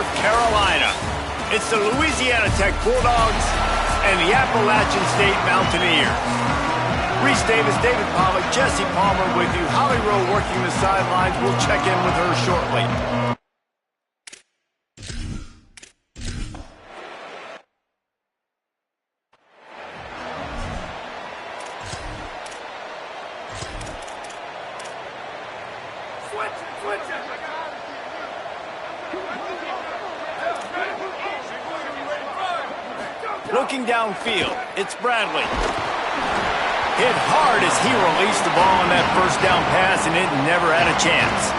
North Carolina. It's the Louisiana Tech Bulldogs and the Appalachian State Mountaineers. Reese Davis, David Pollock, Jesse Palmer with you. Holly Rowe working the sidelines. We'll check in with her shortly. Looking downfield, it's Bradley. Hit hard as he released the ball on that first down pass, and it never had a chance.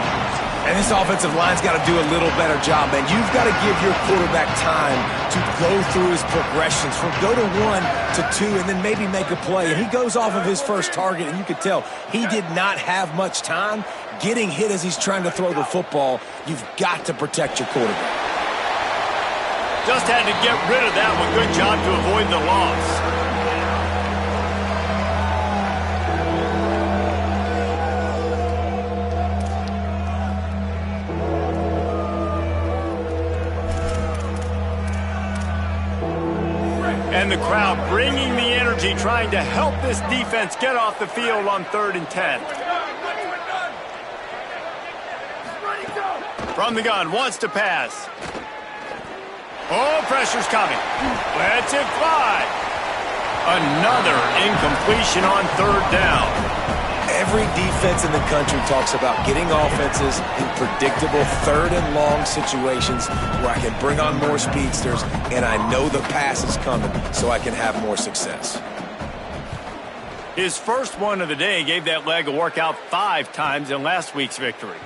And this offensive line's got to do a little better job, man. You've got to give your quarterback time to go through his progressions from go to 1 to 2 and then maybe make a play. And he goes off of his first target, and you could tell he did not have much time getting hit as he's trying to throw the football. You've got to protect your quarterback. Just had to get rid of that one. Good job to avoid the loss. And the crowd bringing the energy, trying to help this defense get off the field on 3rd and 10. From the gun, wants to pass. Oh, pressure's coming. Lets it fly. Another incompletion on 3rd down. Every defense in the country talks about getting offenses in predictable 3rd and long situations where I can bring on more speedsters and I know the pass is coming so I can have more success. His first one of the day gave that leg a workout 5 times in last week's victory.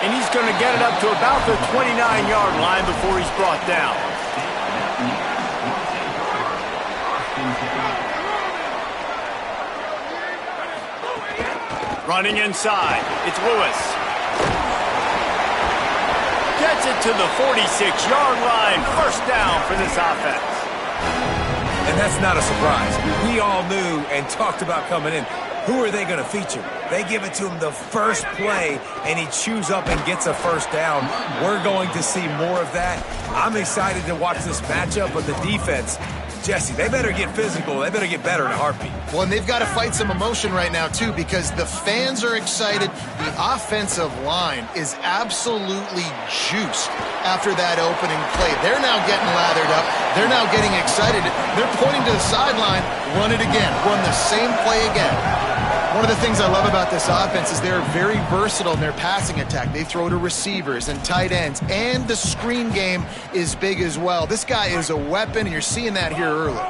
And he's going to get it up to about the 29-yard line before he's brought down. Running inside, it's Lewis. Gets it to the 46-yard line. First down for this offense. And that's not a surprise. We all knew and talked about coming in. Who are they going to feature? They give it to him the first play, and he chews up and gets a first down. We're going to see more of that. I'm excited to watch this matchup, but the defense, Jesse, they better get physical. They better get better in a heartbeat. Well, and they've got to fight some emotion right now, too, because the fans are excited. The offensive line is absolutely juiced after that opening play. They're now getting lathered up. They're now getting excited. They're pointing to the sideline. Run it again. Run the same play again. One of the things I love about this offense is they're very versatile in their passing attack. They throw to receivers and tight ends, and the screen game is big as well. This guy is a weapon, and you're seeing that here early.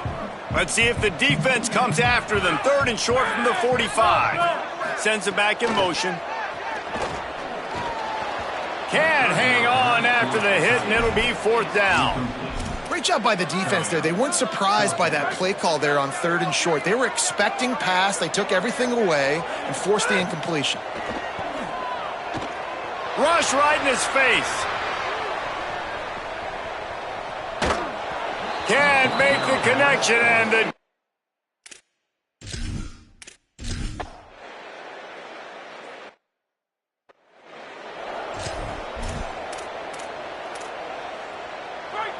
Let's see if the defense comes after them. 3rd and short from the 45. Sends it back in motion. Can't hang on after the hit, and it'll be 4th down. Great job by the defense there. They weren't surprised by that play call there on 3rd and short. They were expecting pass. They took everything away and forced the incompletion. Rush right in his face. Can't make the connection, and the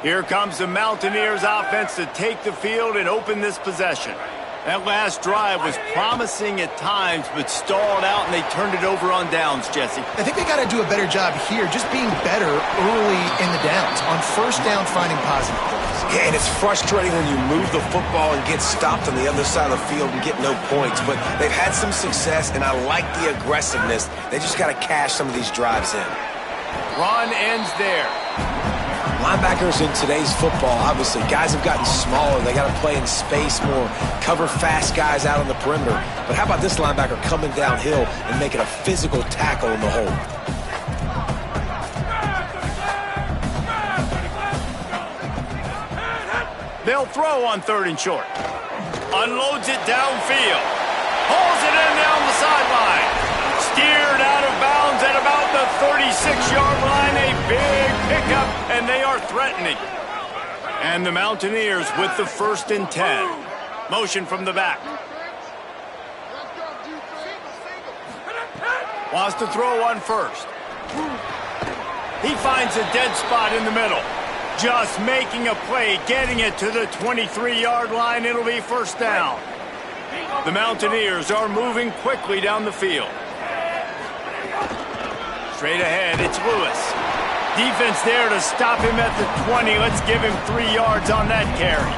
here comes the Mountaineers offense to take the field and open this possession. That last drive was promising at times, but stalled out, and they turned it over on downs, Jesse. I think they got to do a better job here, just being better early in the downs. On first down, finding positive plays. Yeah, and it's frustrating when you move the football and get stopped on the other side of the field and get no points. But they've had some success, and I like the aggressiveness. They just got to cash some of these drives in. Run ends there. Linebackers in today's football, obviously, guys have gotten smaller. They got to play in space more, cover fast guys out on the perimeter. But how about this linebacker coming downhill and making a physical tackle in the hole? They'll throw on 3rd and short. Unloads it downfield. Hauls it in down the sideline. Steered out of bounds at about the 36-yard line. A big pickup, and they are threatening. And the Mountaineers with the 1st and 10. Motion from the back. Wants to throw on 1st. He finds a dead spot in the middle. Just making a play, getting it to the 23-yard line. It'll be first down. The Mountaineers are moving quickly down the field. Straight ahead, it's Lewis. Defense there to stop him at the 20. Let's give him 3 yards on that carry.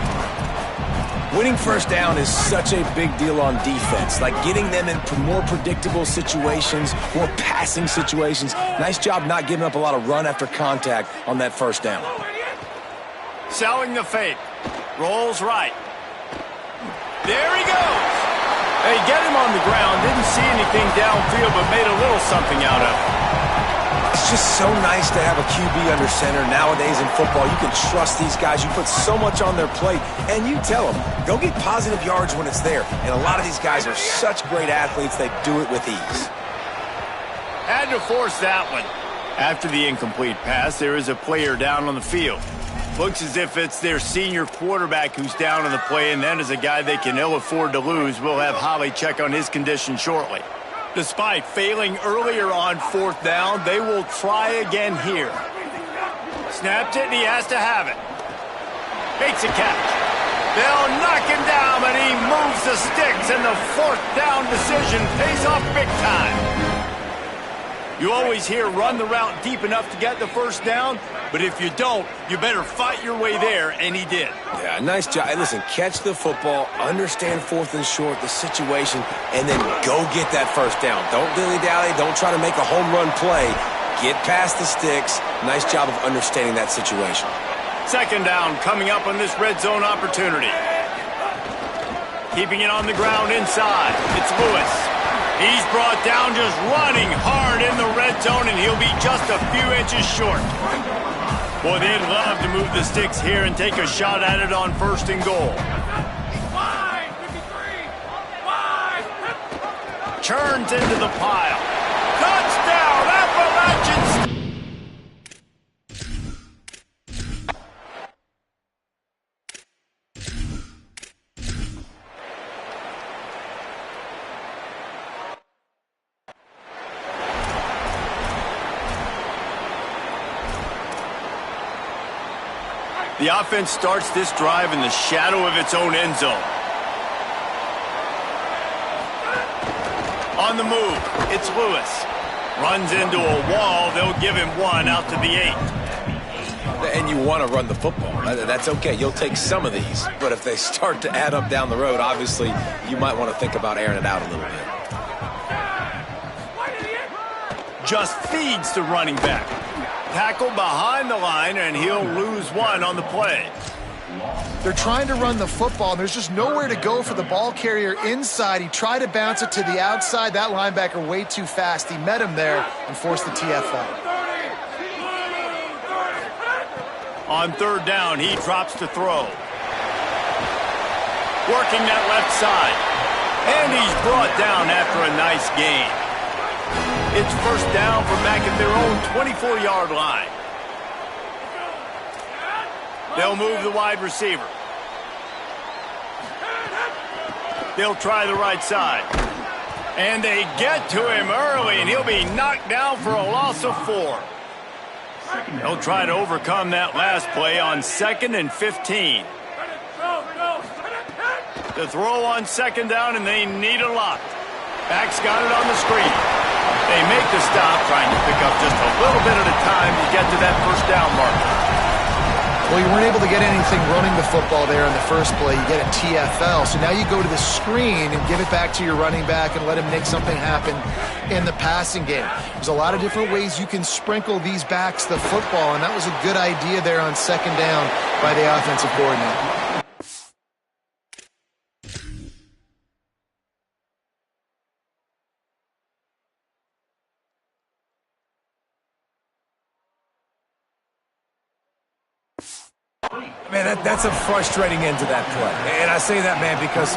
Winning first down is such a big deal on defense, like getting them in more predictable situations, more passing situations. Nice job not giving up a lot of run after contact on that first down. Selling the fake. Rolls right. There he goes. They get him on the ground. Didn't see anything downfield, but made a little something out of it. It's just so nice to have a QB under center. Nowadays in football, you can trust these guys. You put so much on their plate, and you tell them, go get positive yards when it's there. And a lot of these guys are such great athletes, they do it with ease. Had to force that one. After the incomplete pass, there is a player down on the field. Looks as if it's their senior quarterback who's down on the play, and that is a guy they can ill afford to lose. We'll have Holly check on his condition shortly. Despite failing earlier on fourth down, they will try again here. Snapped it, and he has to have it. Makes a catch. They'll knock him down, but he moves the sticks, and the fourth down decision pays off big time. You always hear run the route deep enough to get the first down, but if you don't, you better fight your way there, and he did. Yeah, nice job. Hey, listen, catch the football, understand fourth and short, the situation, and then go get that first down. Don't dilly-dally. Don't try to make a home run play. Get past the sticks. Nice job of understanding that situation. Second down coming up on this red zone opportunity. Keeping it on the ground inside. It's Lewis. He's brought down just running hard in the red zone, and he'll be just a few inches short. Boy, they'd love to move the sticks here and take a shot at it on first and goal. Churns into the pile. Touchdown, Appalachians! The offense starts this drive in the shadow of its own end zone. On the move, it's Lewis. Runs into a wall. They'll give him one out to the 8. And you want to run the football. That's okay. You'll take some of these. But if they start to add up down the road, obviously, you might want to think about airing it out a little bit. Just feeds the running back. Tackle behind the line, and he'll lose one on the play. They're trying to run the football, and there's just nowhere to go for the ball carrier inside. He tried to bounce it to the outside. That linebacker way too fast. He met him there and forced the TFL. On third down, he drops to throw. Working that left side. And he's brought down after a nice gain. It's first down from back at their own 24-yard line. They'll move the wide receiver. They'll try the right side. And they get to him early, and he'll be knocked down for a loss of 4. They'll try to overcome that last play on 2nd and 15. The throw on second down, and they need a lot. Back's got it on the screen. They make the stop, trying to pick up just a little bit at a time to get to that first down marker. Well, you weren't able to get anything running the football there in the first play. You get a TFL. So now you go to the screen and give it back to your running back and let him make something happen in the passing game. There's a lot of different ways you can sprinkle these backs the football, and that was a good idea there on second down by the offensive coordinator. Man, that's a frustrating end to that play. And I say that, man, because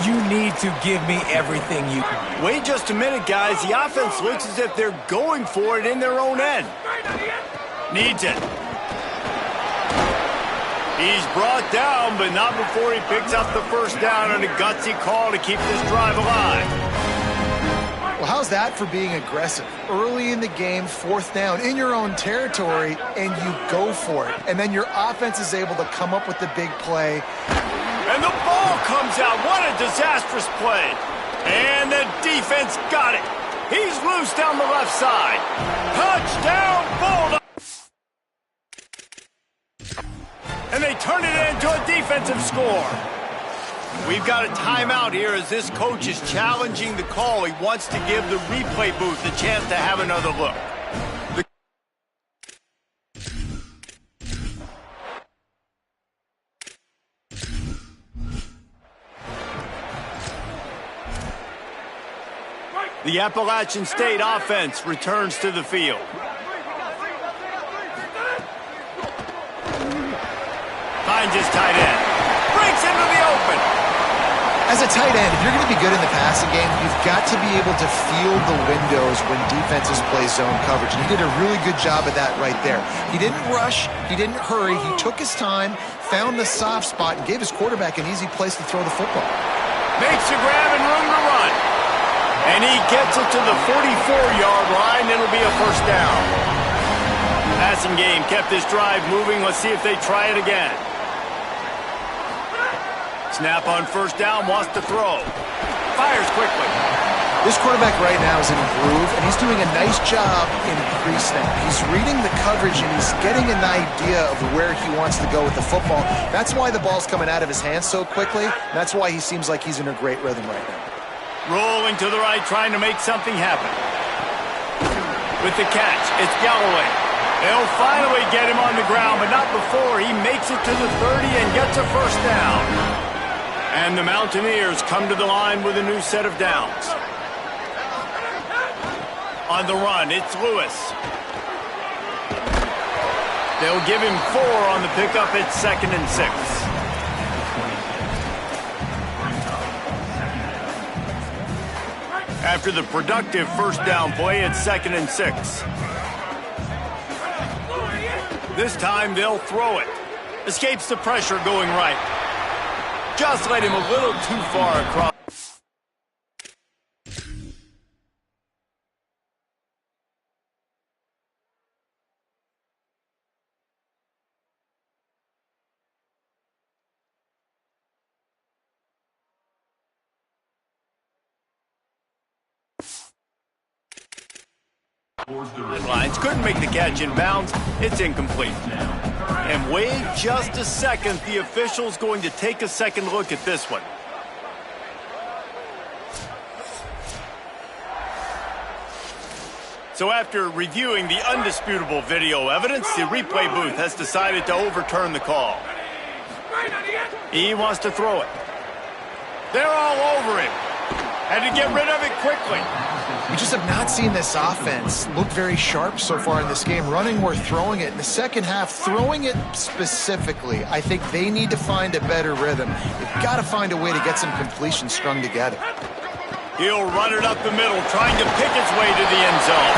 you need to give me everything you... Wait just a minute, guys. The offense looks as if they're going for it in their own end. Needs it. He's brought down, but not before he picks up the first down on a gutsy call to keep this drive alive. Well, how's that for being aggressive? Early in the game, 4th down, in your own territory, and you go for it. And then your offense is able to come up with the big play. And the ball comes out. What a disastrous play. And the defense got it. He's loose down the left side. Touchdown, Bulldogs! And they turn it into a defensive score. We've got a timeout here as this coach is challenging the call. He wants to give the replay booth a chance to have another look. The Appalachian State offense returns to the field. Finds his tight end. Breaks into the open. As a tight end, if you're going to be good in the passing game, you've got to be able to feel the windows when defenses play zone coverage. And he did a really good job of that right there. He didn't rush. He didn't hurry. He took his time, found the soft spot, and gave his quarterback an easy place to throw the football. Makes a grab and room to run. And he gets it to the 44-yard line. It'll be a first down. Passing game kept this drive moving. Let's see if they try it again. Snap on first down, wants to throw. Fires quickly. This quarterback right now is in a groove, and he's doing a nice job in pre-snap. He's reading the coverage, and he's getting an idea of where he wants to go with the football. That's why the ball's coming out of his hands so quickly. That's why he seems like he's in a great rhythm right now. Rolling to the right, trying to make something happen. With the catch, it's Galloway. They'll finally get him on the ground, but not before he makes it to the 30 and gets a first down. And the Mountaineers come to the line with a new set of downs. On the run, it's Lewis. They'll give him 4 on the pickup. It's 2nd and 6. After the productive first down play, it's 2nd and 6. This time they'll throw it. Escapes the pressure going right. Just let him a little too far across. Lines couldn't make the catch in bounds. It's incomplete. And wait just a second. The official's going to take a second look at this one. So after reviewing the undisputable video evidence, the replay booth has decided to overturn the call. He wants to throw it. They're all over him. Had to get rid of it quickly. We just have not seen this offense look very sharp so far in this game, running or throwing it. In the second half, throwing it specifically, I think they need to find a better rhythm. They've got to find a way to get some completion strung together. He'll run it up the middle, trying to pick its way to the end zone.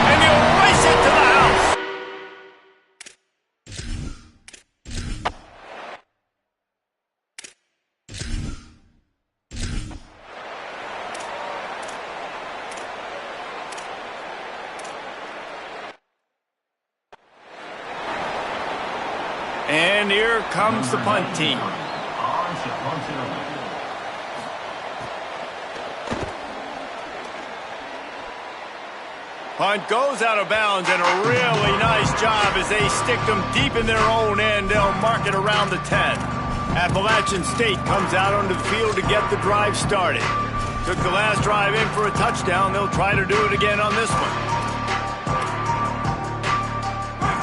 And he'll race it to the house. And here comes the punt team. Punt goes out of bounds, and a really nice job as they stick them deep in their own end. They'll mark it around the 10. Appalachian State comes out onto the field to get the drive started. Took the last drive in for a touchdown. They'll try to do it again on this one.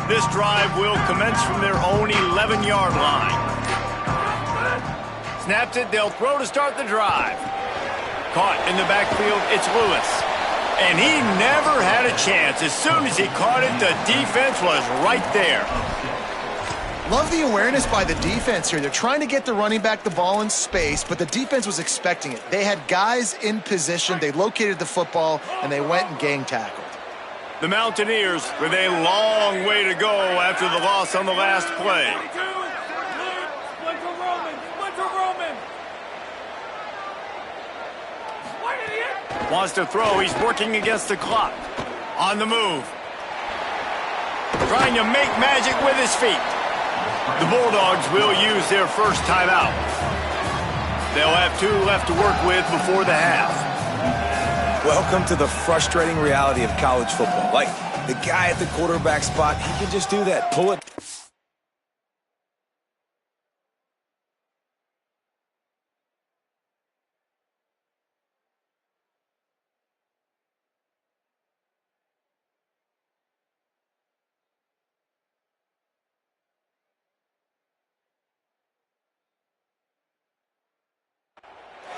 This drive will commence from their own 11-yard line. Snaps it, they'll throw to start the drive. Caught in the backfield, it's Lewis. And he never had a chance. As soon as he caught it, the defense was right there. Love the awareness by the defense here. They're trying to get the running back the ball in space, but the defense was expecting it. They had guys in position, they located the football, and they went and gang tackled. The Mountaineers with a long way to go after the loss on the last play. Wants to throw. He's working against the clock. On the move. Trying to make magic with his feet. The Bulldogs will use their first timeout. They'll have 2 left to work with before the half. Welcome to the frustrating reality of college football. Like, the guy at the quarterback spot, he can just do that. Pull it.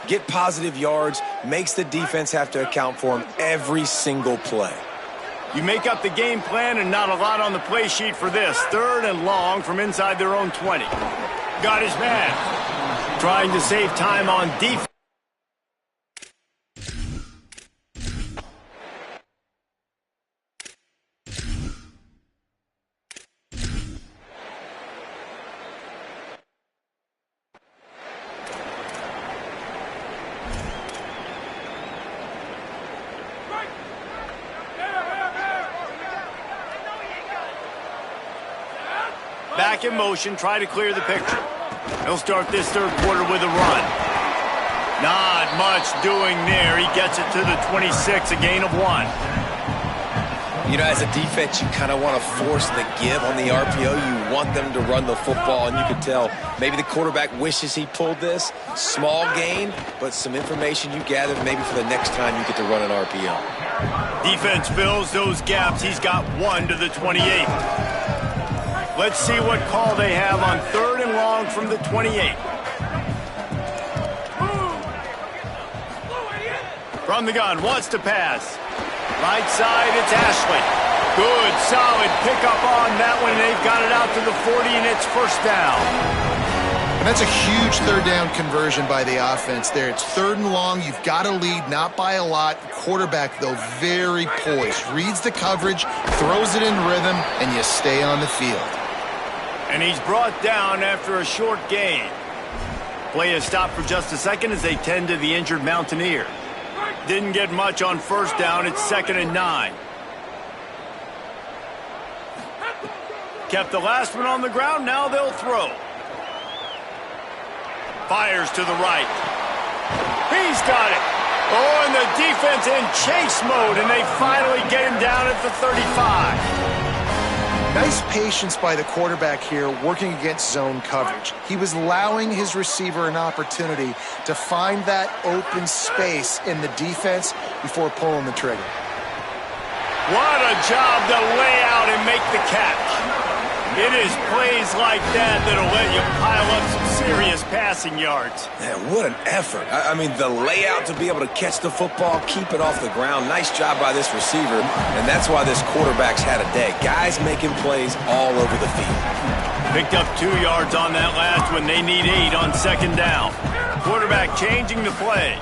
Get positive yards, makes the defense have to account for him every single play. You make up the game plan and not a lot on the play sheet for this. 3rd and long from inside their own 20. Got his man. Trying to save time on defense. Back in motion, try to clear the picture. He'll start this 3rd quarter with a run. Not much doing there. He gets it to the 26, a gain of 1. You know, as a defense, you kind of want to force the give on the RPO. You want them to run the football, and you can tell maybe the quarterback wishes he pulled this. Small gain, but some information you gathered maybe for the next time you get to run an RPO. Defense fills those gaps. He's got 1 to the 28. Let's see what call they have on 3rd and long from the 28. From the gun, wants to pass. Right side, it's Ashley. Good, solid pickup on that one. They've got it out to the 40, and it's 1st down. And that's a huge 3rd down conversion by the offense there. It's 3rd and long. You've got to lead, not by a lot. Quarterback, though, very poised. Reads the coverage, throws it in rhythm, and you stay on the field. And he's brought down after a short gain. Play is stopped for just a second as they tend to the injured Mountaineer. Didn't get much on 1st down. It's 2nd and 9. Kept the last one on the ground. Now they'll throw. Fires to the right. He's got it. Oh, and the defense in chase mode, and they finally get him down at the 35. Nice patience by the quarterback here, working against zone coverage. He was allowing his receiver an opportunity to find that open space in the defense before pulling the trigger. What a job to lay out and make the catch. It is plays like that that'll let you pile up some serious passing yards. Man, what an effort. I mean, the layout to be able to catch the football, keep it off the ground. Nice job by this receiver, and that's why this quarterback's had a day. Guys making plays all over the field. Picked up 2 yards on that last one. They need 8 on 2nd down. Quarterback changing the play.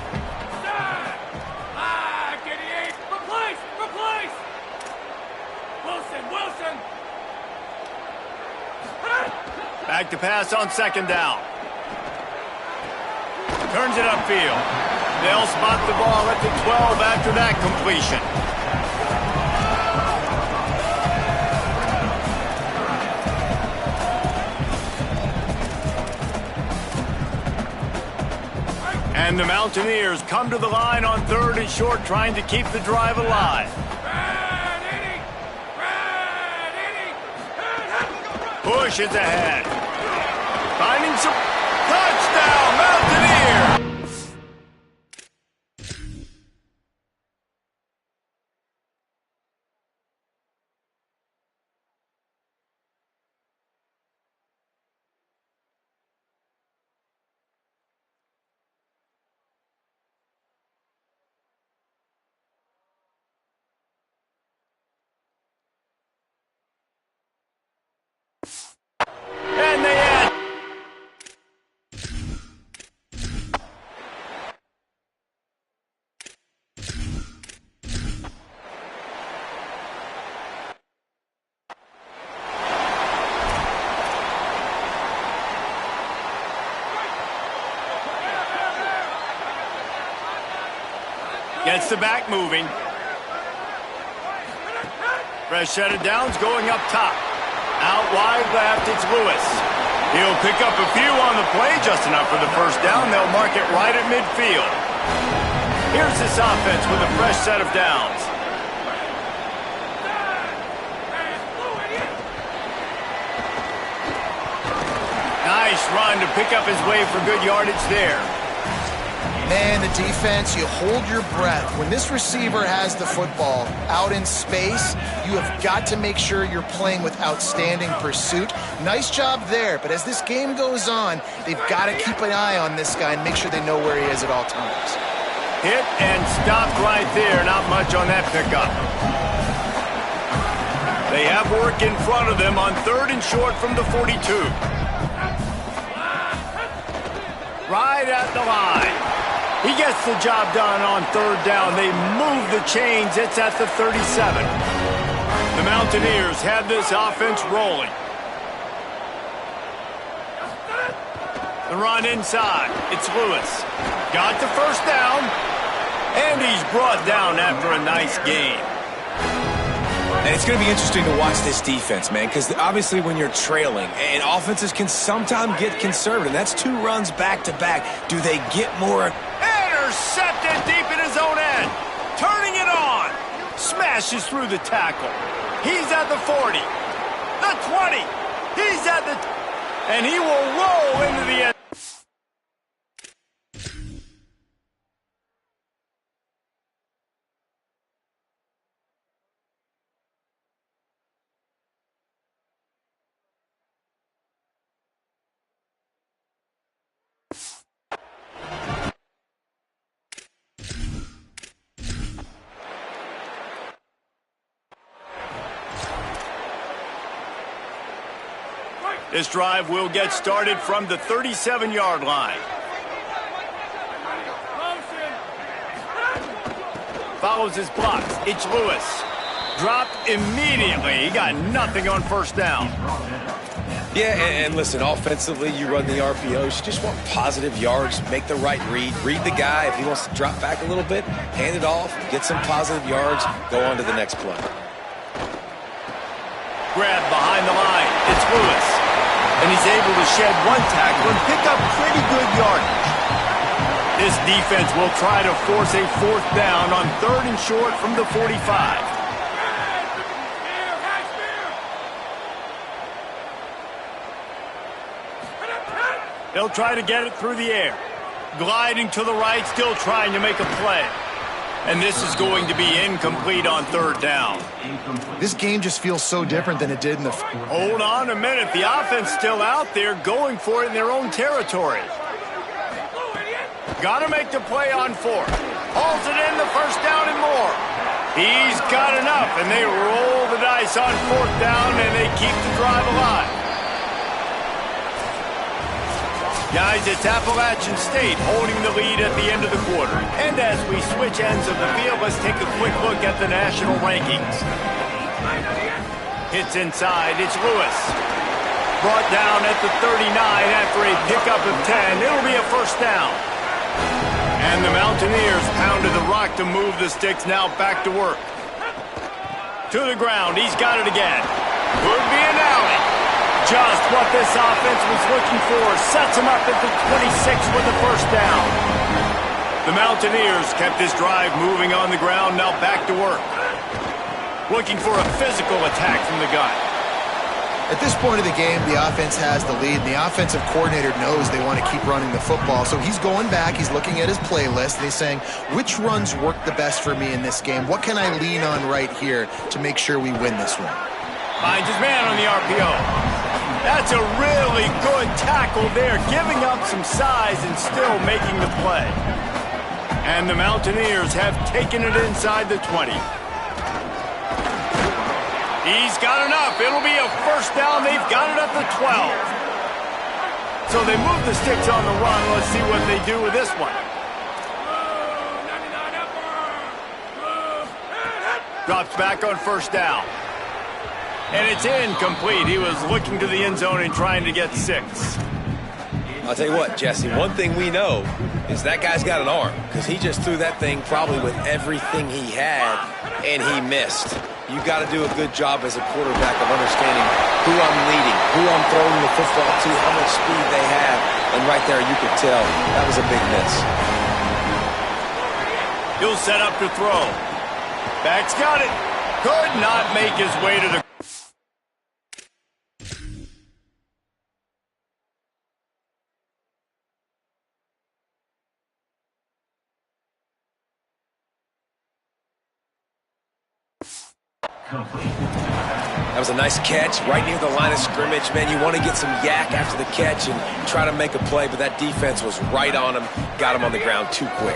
Back to pass on 2nd down. Turns it upfield. They'll spot the ball at the 12 after that completion. And the Mountaineers come to the line on 3rd and short, trying to keep the drive alive. Pushes ahead. Finding some touchdown, Mountaineer! Gets the back moving. Fresh set of downs going up top. Out wide left, it's Lewis. He'll pick up a few on the play, just enough for the first down. They'll mark it right at midfield. Here's this offense with a fresh set of downs. Nice run to pick up his way for good yardage there. Man, the defense, you hold your breath. When this receiver has the football out in space, you have got to make sure you're playing with outstanding pursuit. Nice job there, but as this game goes on, they've got to keep an eye on this guy and make sure they know where he is at all times. Hit and stopped right there. Not much on that pickup. They have work in front of them on 3rd and short from the 42. Right at the line. He gets the job done on 3rd down. They move the chains. It's at the 37. The Mountaineers have this offense rolling. The run inside. It's Lewis. Got the first down. And he's brought down after a nice game. And it's going to be interesting to watch this defense, man, because obviously when you're trailing, and offenses can sometimes get conservative. That's 2 runs back-to-back. Do they get more? Intercepted deep in his own end. Turning it on. Smashes through the tackle. He's at the 40. The 20. He's at the... And he will roll into the end. This drive will get started from the 37-yard line. Follows his blocks. It's Lewis. Dropped immediately. He got nothing on first down. Yeah, and listen, offensively, you run the RPOs. You just want positive yards, make the right read. Read the guy. If he wants to drop back a little bit, hand it off, get some positive yards, go on to the next play. Grab behind the line. It's Lewis. And he's able to shed one tackle and pick up pretty good yardage. This defense will try to force a 4th down on 3rd and short from the 45. They'll try to get it through the air. Gliding to the right, still trying to make a play. And this is going to be incomplete on 3rd down. This game just feels so different than it did in the... Hold on a minute. The offense still out there going for it in their own territory. Got to make the play on 4th. Hauls it in the first down and more. He's got enough, and they roll the dice on 4th down, and they keep the drive alive. Guys, it's Appalachian State holding the lead at the end of the quarter. And as we switch ends of the field, let's take a quick look at the national rankings. Hits inside, it's Lewis. Brought down at the 39 after a pickup of 10. It'll be a first down. And the Mountaineers pounded the rock to move the sticks, now back to work. To the ground, he's got it again. Could be an alley. Just what this offense was looking for. Sets him up at the 26 with the first down. The Mountaineers kept this drive moving on the ground, now back to work. Looking for a physical attack from the gun. At this point of the game, the offense has the lead. The offensive coordinator knows they want to keep running the football. So he's going back, he's looking at his playlist, and he's saying, which runs work the best for me in this game? What can I lean on right here to make sure we win this one? Finds his man on the RPO. That's a really good tackle there, giving up some size and still making the play. And the Mountaineers have taken it inside the 20. He's got enough. It'll be a first down. They've got it at the 12. So they move the sticks on the run. Let's see what they do with this one. Drops back on first down. And it's incomplete. He was looking to the end zone and trying to get 6. I'll tell you what, Jesse, one thing we know is that guy's got an arm, because he just threw that thing probably with everything he had, and he missed. You got to do a good job as a quarterback of understanding who I'm leading, who I'm throwing the football to, how much speed they have, and right there you could tell that was a big miss. He'll set up to throw. Back's got it. Could not make his way to the... That was a nice catch right near the line of scrimmage. Man, you want to get some yak after the catch and try to make a play, but that defense was right on him, got him on the ground too quick.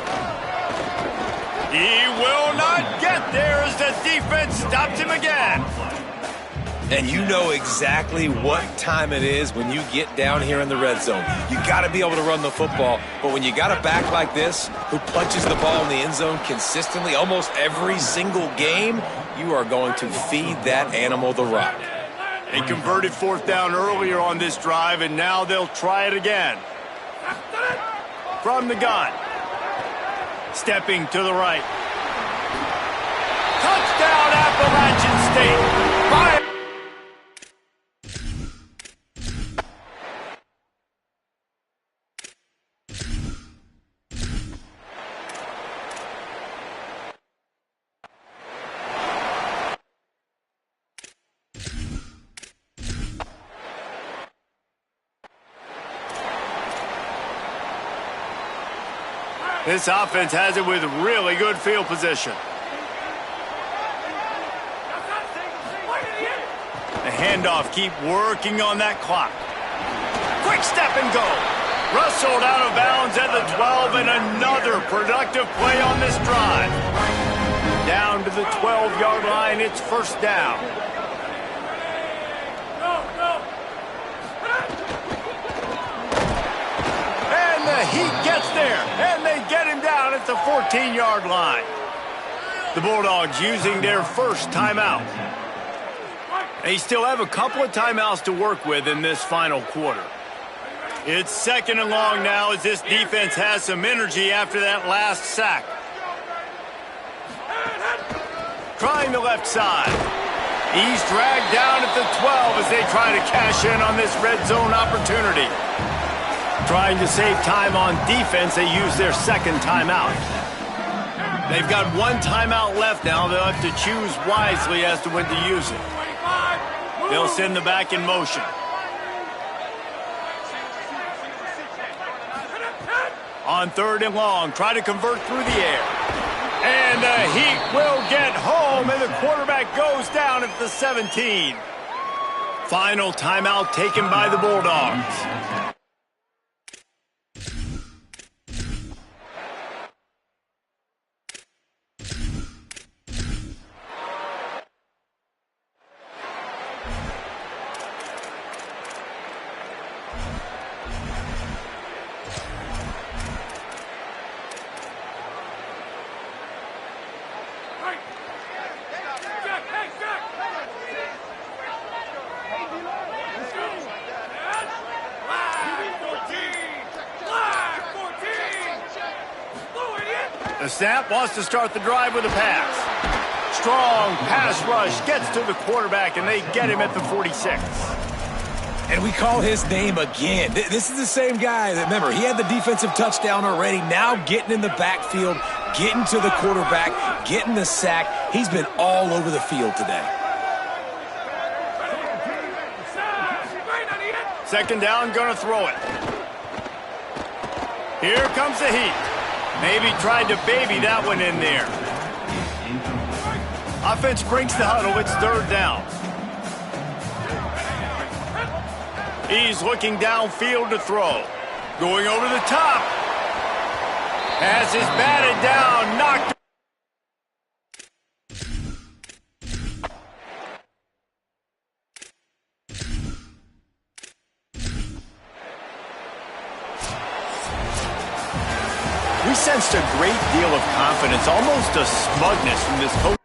He will not get there as the defense stops him again. And you know exactly what time it is when you get down here in the red zone. You got to be able to run the football, but when you got a back like this who punches the ball in the end zone consistently almost every single game, you are going to feed that animal the rock. They converted fourth down earlier on this drive, and now they'll try it again. From the gun. Stepping to the right. Touchdown, Appalachian State. Fire! This offense has it with really good field position. The handoff, keep working on that clock. Quick step and go. Rustled out of bounds at the 12, and another productive play on this drive. Down to the 12-yard line, it's first down. The Heat gets there, and they get him down at the 14-yard line. The Bulldogs using their first timeout. They still have a couple of timeouts to work with in this final quarter. It's second and long now as this defense has some energy after that last sack. Trying the left side. He's dragged down at the 12 as they try to cash in on this red zone opportunity. Trying to save time on defense, they use their second timeout. They've got one timeout left now. They'll have to choose wisely as to when to use it. They'll send the back in motion. On third and long, try to convert through the air. And the Heat will get home, and the quarterback goes down at the 17. Final timeout taken by the Bulldogs. The snap wants to start the drive with a pass. Strong pass rush gets to the quarterback, and they get him at the 46. And we call his name again. This is the same guy that, remember, he had the defensive touchdown already. Now getting in the backfield, getting to the quarterback, getting the sack. He's been all over the field today. Second down, gonna throw it. Here comes the Heat. Maybe tried to baby that one in there. Offense breaks the huddle. It's third down. He's looking downfield to throw. Going over the top. Has his batted down. Knocked. We sensed a great deal of confidence, almost a smugness from this coach.